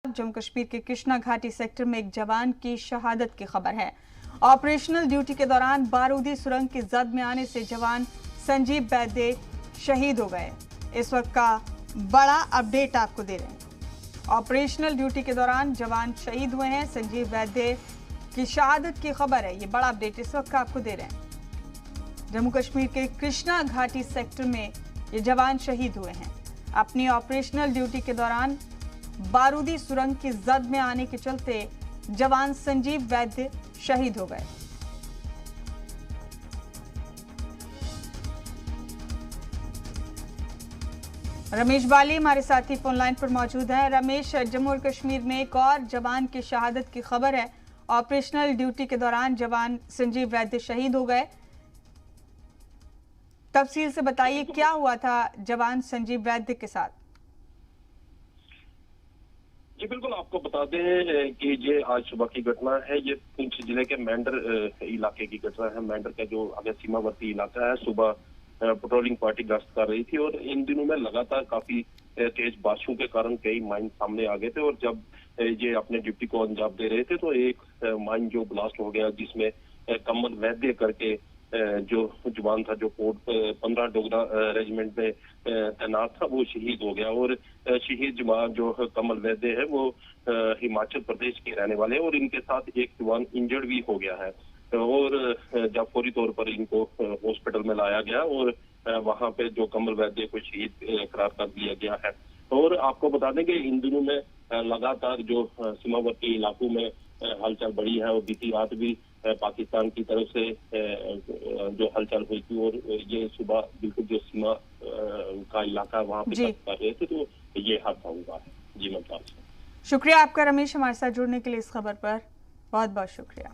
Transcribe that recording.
जम्मू कश्मीर के कृष्णा घाटी सेक्टर में एक जवान की शहादत की खबर है। ऑपरेशनल ड्यूटी के दौरान बारूदी सुरंग की जद में आने से जवान संजीव वैद्य शहीद हो गए। इस वक्त का बड़ा अपडेट आपको दे रहे हैं। ऑपरेशनल ड्यूटी के दौरान जवान शहीद हुए हैं। संजीव वैद्य की शहादत की खबर है। ये बड़ा अपडेट इस वक्त का आपको दे रहे हैं। जम्मू कश्मीर के कृष्णा घाटी सेक्टर में ये जवान शहीद हुए हैं। अपनी ऑपरेशनल ड्यूटी के दौरान बारूदी सुरंग की जद में आने के चलते जवान संजीव वैद्य शहीद हो गए। रमेश बाली हमारे साथी फोन लाइन पर मौजूद हैं। रमेश, जम्मू और कश्मीर में एक और जवान की शहादत की खबर है। ऑपरेशनल ड्यूटी के दौरान जवान संजीव वैद्य शहीद हो गए। तफसील से बताइए क्या हुआ था जवान संजीव वैद्य के साथ। जी बिल्कुल, आपको बता दें कि ये आज सुबह की घटना है। ये पुंछ जिले के मेंढर इलाके की घटना है। मेंढर का जो आगे सीमावर्ती इलाका है, सुबह पेट्रोलिंग पार्टी गश्त कर रही थी और इन दिनों में लगातार काफी तेज बारिशों के कारण कई माइन सामने आ गए थे। और जब ये अपने ड्यूटी को अंजाम दे रहे थे तो एक माइन जो ब्लास्ट हो गया, जिसमें कमल वैद्य करके जो जवान था, जो कोट 15 डोगरा रेजिमेंट में तैनात था, वो शहीद हो गया। और शहीद जवान जो कमल वैद्य है वो हिमाचल प्रदेश के रहने वाले हैं और इनके साथ एक जवान इंजर्ड भी हो गया है। और जब फौरी तौर पर इनको हॉस्पिटल में लाया गया और वहां पे जो कमल वैद्य को शहीद करार कर दिया गया है। और आपको बता दें कि इन दिनों में लगातार जो सीमावर्ती इलाकों में हलचल बढ़ी है और बीती रात भी पाकिस्तान की तरफ से जो हलचल हुई थी और ये सुबह बिल्कुल जो सीमा का इलाका वहां पे कर रहे थे तो ये हादसा हुआ है। जी, मैं शुक्रिया आपका रमेश, हमारे साथ जुड़ने के लिए इस खबर पर बहुत बहुत शुक्रिया।